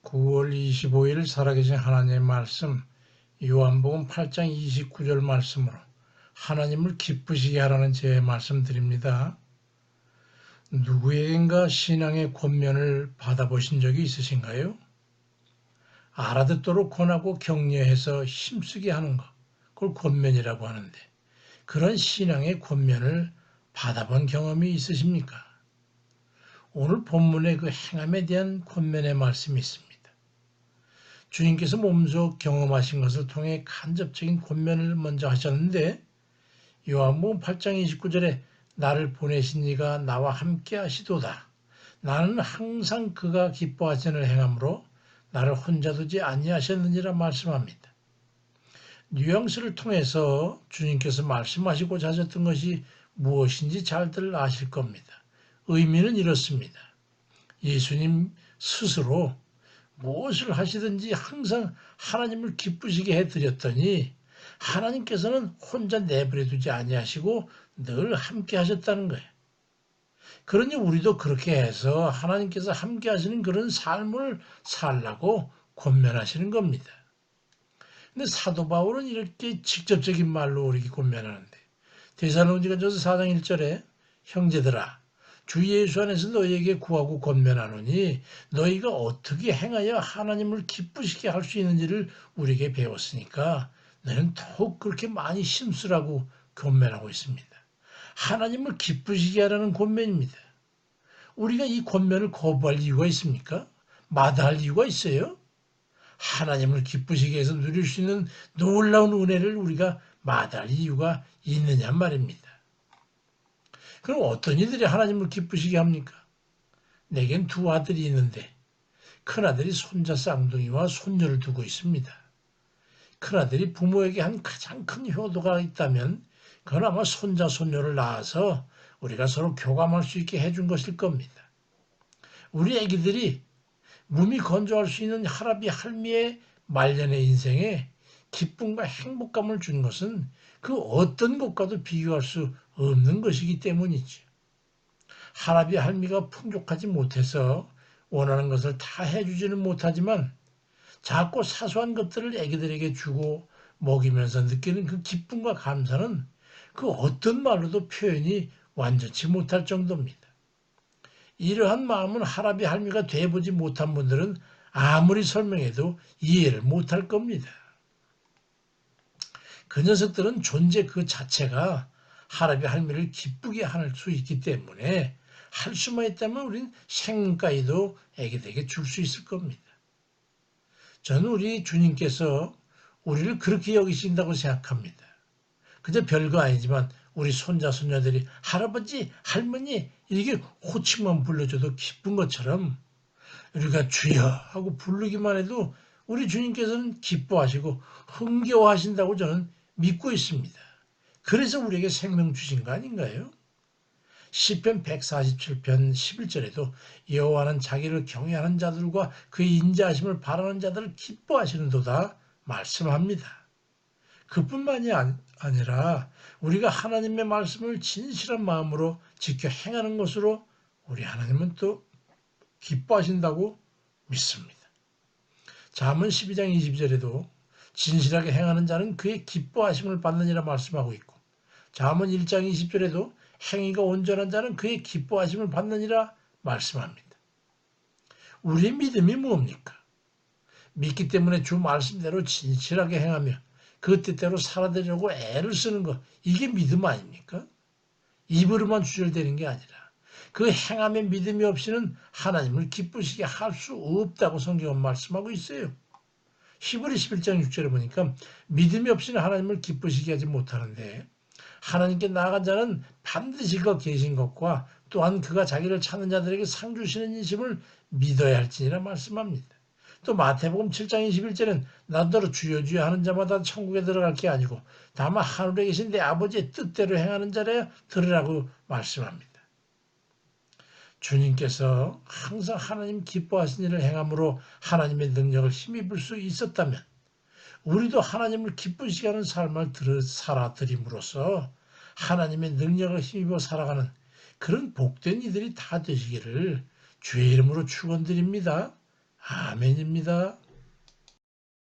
9월 25일 살아계신 하나님의 말씀, 요한복음 8장 29절 말씀으로 하나님을 기쁘시게 하라는 제 말씀드립니다. 누구에겐가 신앙의 권면을 받아보신 적이 있으신가요? 알아듣도록 권하고 격려해서 힘쓰게 하는 것, 그걸 권면이라고 하는데, 그런 신앙의 권면을 받아본 경험이 있으십니까? 오늘 본문의 그 행함에 대한 권면의 말씀이 있습니다. 주님께서 몸소 경험하신 것을 통해 간접적인 권면을 먼저 하셨는데, 요한복음 8장 29절에 나를 보내신 이가 나와 함께 하시도다. 나는 항상 그가 기뻐하시는 행함으로 나를 혼자 두지 아니하셨느니라 말씀합니다. 뉘앙스를 통해서 주님께서 말씀하시고자 하셨던 것이 무엇인지 잘들 아실 겁니다. 의미는 이렇습니다. 예수님 스스로 무엇을 하시든지 항상 하나님을 기쁘시게 해드렸더니 하나님께서는 혼자 내버려 두지 아니하시고 늘 함께 하셨다는 거예요. 그러니 우리도 그렇게 해서 하나님께서 함께 하시는 그런 삶을 살라고 권면하시는 겁니다. 근데 사도 바울은 이렇게 직접적인 말로 우리에게 권면하는데, 데살로니가전서 4장 1절에 형제들아 주 예수 안에서 너희에게 구하고 권면하노니 너희가 어떻게 행하여 하나님을 기쁘시게 할 수 있는지를 우리에게 배웠으니까 너희는 더욱 그렇게 많이 힘쓰라고 권면하고 있습니다. 하나님을 기쁘시게 하라는 권면입니다. 우리가 이 권면을 거부할 이유가 있습니까? 마다할 이유가 있어요? 하나님을 기쁘시게 해서 누릴 수 있는 놀라운 은혜를 우리가 마다할 이유가 있느냐 말입니다. 그럼 어떤 이들이 하나님을 기쁘시게 합니까? 내겐 두 아들이 있는데 큰아들이 손자 쌍둥이와 손녀를 두고 있습니다. 큰아들이 부모에게 한 가장 큰 효도가 있다면 그건 아마 손자 손녀를 낳아서 우리가 서로 교감할 수 있게 해준 것일 겁니다. 우리 애기들이 몸이 건조할 수 있는 할아비 할미의 말년의 인생에 기쁨과 행복감을 준 것은 그 어떤 것과도 비교할 수 없는 것이기 때문이죠. 할아비 할미가 풍족하지 못해서 원하는 것을 다 해주지는 못하지만 작고 사소한 것들을 애기들에게 주고 먹이면서 느끼는 그 기쁨과 감사는 그 어떤 말로도 표현이 완전치 못할 정도입니다. 이러한 마음은 할아비 할미가 돼보지 못한 분들은 아무리 설명해도 이해를 못할 겁니다. 그 녀석들은 존재 그 자체가 할아비 할미를 기쁘게 할 수 있기 때문에 할 수만 있다면 우리는 생가에도 애기들에게 줄 수 있을 겁니다. 저는 우리 주님께서 우리를 그렇게 여기신다고 생각합니다. 그저 별거 아니지만 우리 손자 손녀들이 할아버지 할머니 이렇게 호칭만 불러줘도 기쁜 것처럼 우리가 주여 하고 부르기만 해도 우리 주님께서는 기뻐하시고 흥겨워하신다고 저는 믿고 있습니다. 그래서 우리에게 생명 주신 거 아닌가요? 시편 147편 11절에도 여호와는 자기를 경외하는 자들과 그의 인자하심을 바라는 자들을 기뻐하시는도다 말씀합니다. 그뿐만이 아니라 우리가 하나님의 말씀을 진실한 마음으로 지켜 행하는 것으로 우리 하나님은 또 기뻐하신다고 믿습니다. 잠언 12장 20절에도 진실하게 행하는 자는 그의 기뻐하심을 받느니라 말씀하고 있고, 잠언 1장 20절에도 행위가 온전한 자는 그의 기뻐하심을 받느니라 말씀합니다. 우리의 믿음이 뭡니까? 믿기 때문에 주 말씀대로 진실하게 행하며 그 뜻대로 살아내려고 애를 쓰는 것, 이게 믿음 아닙니까? 입으로만 주절되는 게 아니라 그 행함의 믿음이 없이는 하나님을 기쁘시게 할 수 없다고 성경은 말씀하고 있어요. 히브리 11장 6절에 보니까 믿음이 없이는 하나님을 기쁘시게 하지 못하는데 하나님께 나아간 자는 반드시 그가 계신 것과 또한 그가 자기를 찾는 자들에게 상 주시는 인심을 믿어야 할지니라 말씀합니다. 또 마태복음 7장 21절은 나더러 주여 주여 하는 자마다 천국에 들어갈 게 아니고 다만 하늘에 계신 내 아버지의 뜻대로 행하는 자라야 들으라고 말씀합니다. 주님께서 항상 하나님 기뻐하신 일을 행함으로 하나님의 능력을 힘입을 수 있었다면 우리도 하나님을 기쁘시게 하는 삶을 살아드림으로써 하나님의 능력을 힘입어 살아가는 그런 복된 이들이 다 되시기를 주의 이름으로 축원드립니다. 아멘입니다.